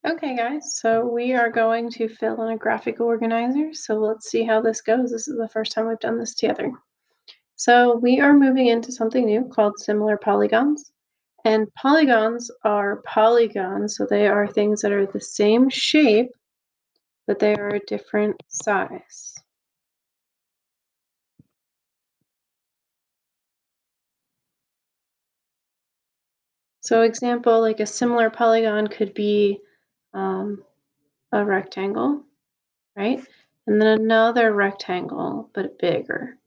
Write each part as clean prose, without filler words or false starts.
Okay, guys, so we are going to fill in a graphic organizer. So let's see how this goes. This is the first time we've done this together. So we are moving into something new called similar polygons. And polygons are polygons, so they are things that are the same shape, but they are a different size. So example, like a similar polygon could be um, a rectangle, right? And then another rectangle, but bigger.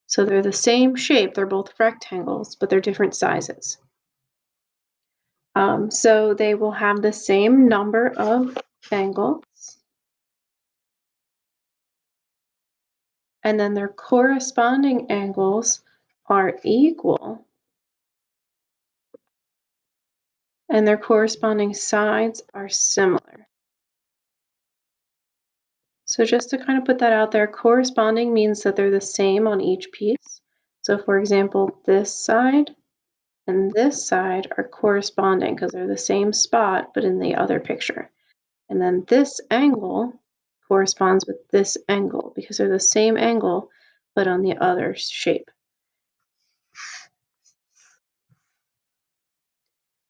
So they're the same shape, they're both rectangles, but they're different sizes. So they will have the same number of angles, and then their corresponding angles are equal, and their corresponding sides are similar. So just to kind of put that out there, corresponding means that they're the same on each piece. So for example, this side and this side are corresponding because they're the same spot, but in the other picture. And then this angle corresponds with this angle because they're the same angle, but on the other shape.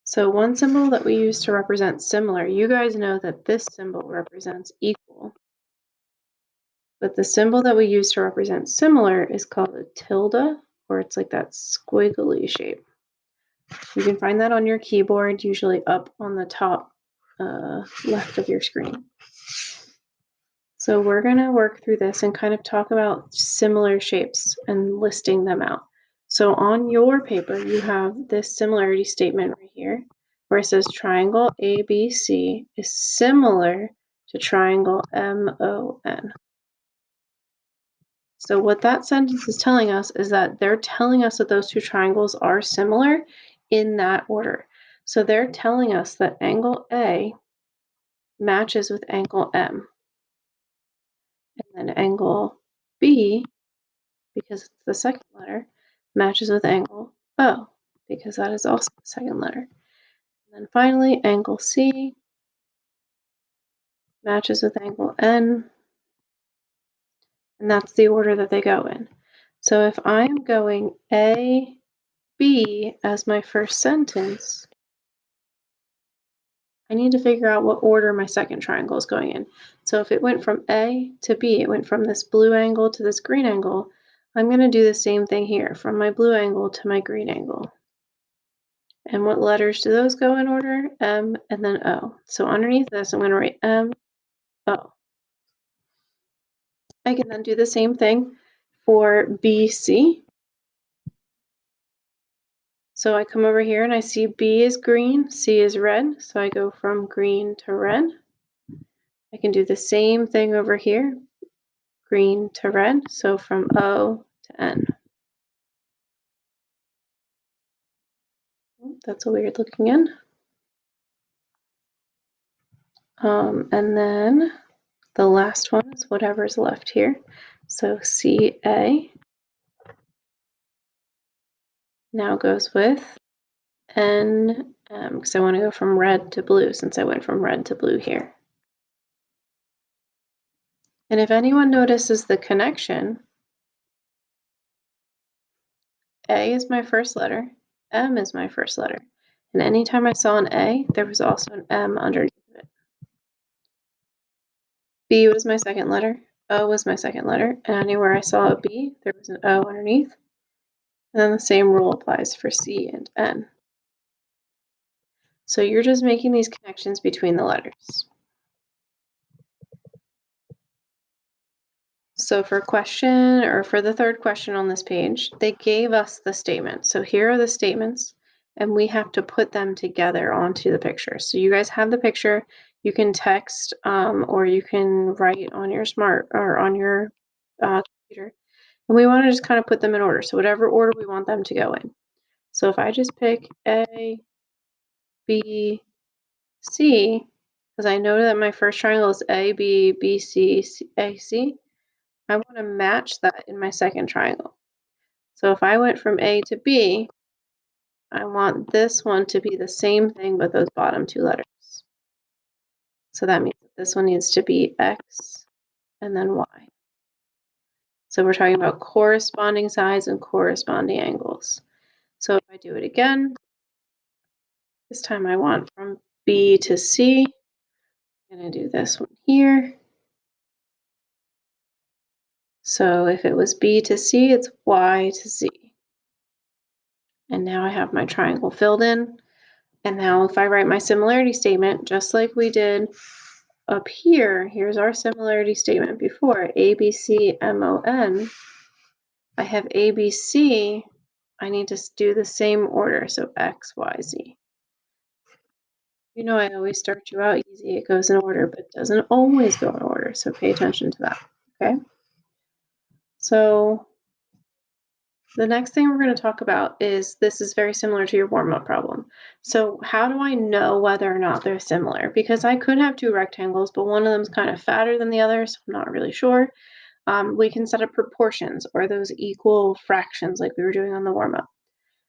So one symbol that we use to represent similar, you guys know that this symbol represents equal, but the symbol that we use to represent similar is called a tilde, or it's like that squiggly shape. You can find that on your keyboard, usually up on the top left of your screen. So we're going to work through this and kind of talk about similar shapes and listing them out. So on your paper, you have this similarity statement right here, where it says triangle ABC is similar to triangle MON. So what that sentence is telling us is that they're telling us that those two triangles are similar in that order. So they're telling us that angle A matches with angle M, and then angle B, because it's the second letter, matches with angle O, because that is also the second letter. And then finally, angle C matches with angle N, and that's the order that they go in. So if I'm going A, B as my first sentence, I need to figure out what order my second triangle is going in. So if it went from A to B, it went from this blue angle to this green angle, I'm going to do the same thing here, from my blue angle to my green angle. And what letters do those go in order? M and then O. So underneath this, I'm going to write M, O. I can then do the same thing for BC. So I come over here and I see B is green, C is red. So I go from green to red. I can do the same thing over here, green to red. So from O to N. That's a weird looking N. And then the last one is whatever's left here. So CA now goes with N, because I want to go from red to blue since I went from red to blue here. And if anyone notices the connection, A is my first letter, M is my first letter. And anytime I saw an A, there was also an M underneath it. B was my second letter, O was my second letter, and anywhere I saw a B, there was an O underneath. And then the same rule applies for C and N. So you're just making these connections between the letters. So for question, or for the third question on this page, they gave us the statement. So here are the statements, and we have to put them together onto the picture. So you guys have the picture. You can text or you can write on your smart or on your computer. And we want to just kind of put them in order. So whatever order we want them to go in. So if I just pick A, B, C, because I know that my first triangle is A, B, B, C, A, C, I want to match that in my second triangle. So if I went from A to B, I want this one to be the same thing but those bottom two letters. So that means that this one needs to be x and then y. So we're talking about corresponding sides and corresponding angles. So if I do it again, this time I want from B to C. I'm going to do this one here. So if it was B to C, it's Y to Z. And now I have my triangle filled in. And now if I write my similarity statement, just like we did up here, here's our similarity statement before, ABCMON. I have ABC. I need to do the same order, so X, Y, Z. You know, I always start you out easy. It goes in order, but doesn't always go in order, so pay attention to that, okay? So the next thing we're going to talk about is, this is very similar to your warm-up problem. So how do I know whether or not they're similar? Because I could have two rectangles, but one of them is kind of fatter than the other, so I'm not really sure. We can set up proportions or those equal fractions like we were doing on the warm-up.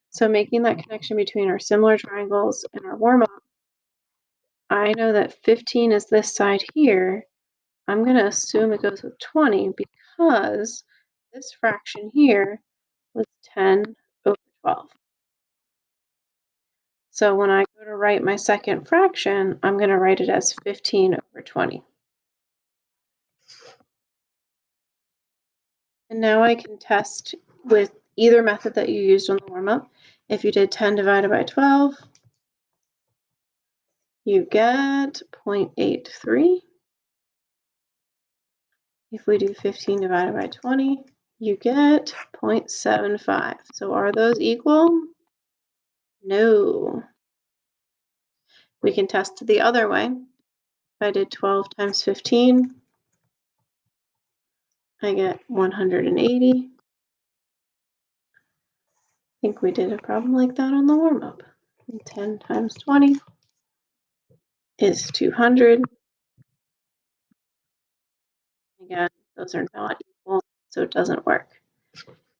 So making that connection between our similar triangles and our warm-up, I know that 15 is this side here. I'm going to assume it goes with 20 because this fraction here was 10 over 12. So when I go to write my second fraction, I'm going to write it as 15 over 20. And now I can test with either method that you used on the warm-up. If you did 10 divided by 12, you get 0.83. If we do 15 divided by 20, you get 0.75. So are those equal? No. We can test the other way. If I did 12 times 15, I get 180. I think we did a problem like that on the warm-up. 10 times 20 is 200. Again, those are not equal, so it doesn't work.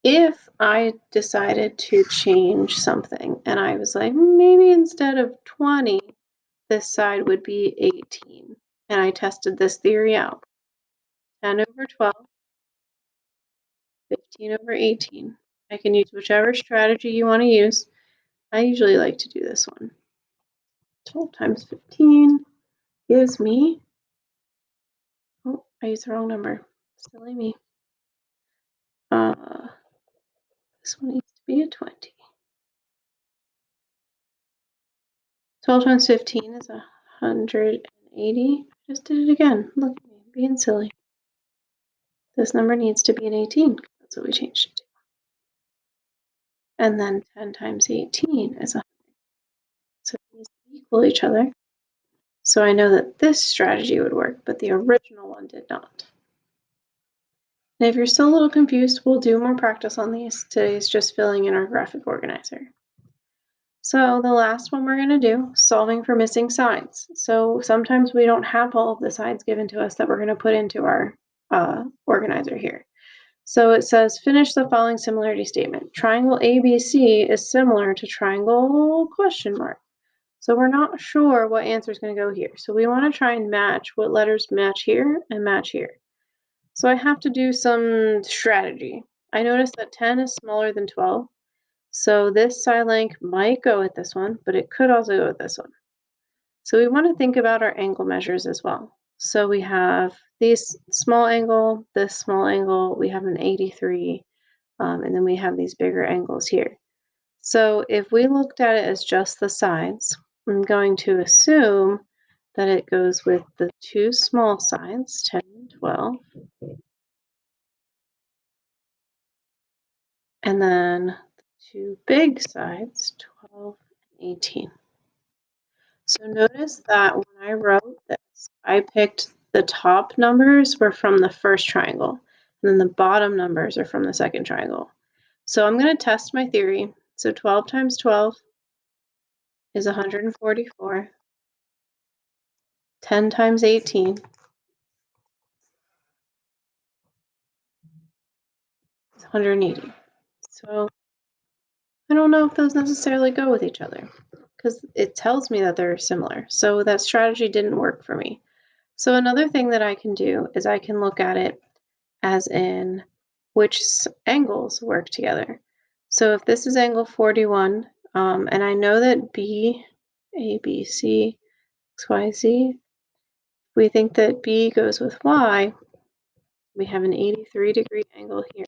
If I decided to change something and I was like, maybe instead of 20, this side would be 18. And I tested this theory out. 10 over 12, 15 over 18. I can use whichever strategy you want to use. I usually like to do this one. 12 times 15 gives me, oh, I used the wrong number. Silly me. This one needs to be a 20. 12 times 15 is 180. I just did it again. Look at me, being silly. This number needs to be an 18. That's what we changed it to. And then 10 times 18 is 100. So these equal each other. So I know that this strategy would work, but the original one did not. And if you're still a little confused, we'll do more practice on these. Today's just filling in our graphic organizer. So the last one we're going to do, solving for missing sides. So sometimes we don't have all of the sides given to us that we're going to put into our organizer here. So it says, finish the following similarity statement. Triangle ABC is similar to triangle question mark. So we're not sure what answer is going to go here. So we want to try and match what letters match here and match here. So I have to do some strategy. I noticed that 10 is smaller than 12. So this side length might go with this one, but it could also go with this one. So we want to think about our angle measures as well. So we have these small angle, this small angle, we have an 83, and then we have these bigger angles here. So if we looked at it as just the sides, I'm going to assume that it goes with the two small sides, 10 and 12, and then the two big sides, 12 and 18. So notice that when I wrote this, I picked the top numbers were from the first triangle, and then the bottom numbers are from the second triangle. So I'm going to test my theory. So 12 times 12 is 144. 10 times 18 is 180. So I don't know if those necessarily go with each other because it tells me that they're similar. So that strategy didn't work for me. So another thing that I can do is I can look at it as in which angles work together. So if this is angle 41, and I know that B, A, B, C, X, Y, Z, we think that B goes with Y, we have an 83-degree angle here.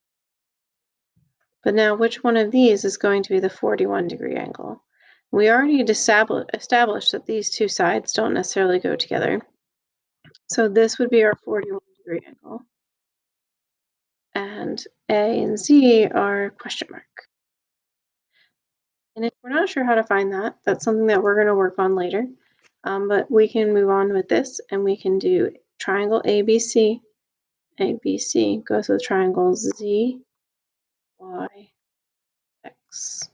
But now which one of these is going to be the 41-degree angle? We already established that these two sides don't necessarily go together. So this would be our 41-degree angle. And A and Z are question mark. And if we're not sure how to find that, that's something that we're going to work on later. But we can move on with this and we can do triangle ABC. ABC goes with triangle Z, Y, X.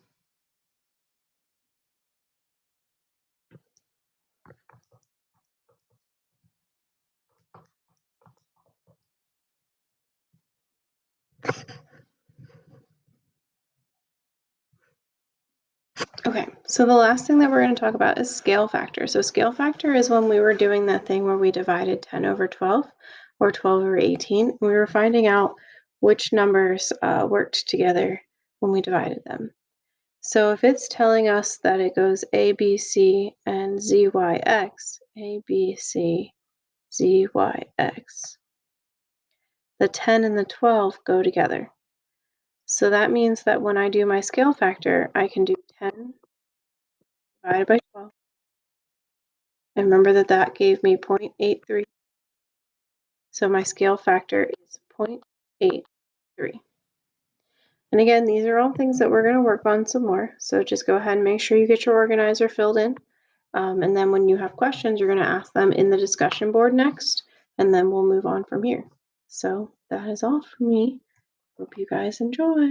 Okay, so the last thing that we're going to talk about is scale factor. So scale factor is when we were doing that thing where we divided 10 over 12 or 12 over 18. We were finding out which numbers worked together when we divided them. So if it's telling us that it goes A, B, C, and Z, Y, X, A, B, C, Z, Y, X, the 10 and the 12 go together. So that means that when I do my scale factor, I can do 10 divided by 12. And remember that that gave me 0.83. So my scale factor is 0.83. And again, these are all things that we're going to work on some more. So just go ahead and make sure you get your organizer filled in. And then when you have questions, you're going to ask them in the discussion board next, and then we'll move on from here. So that is all for me. Hope you guys enjoy.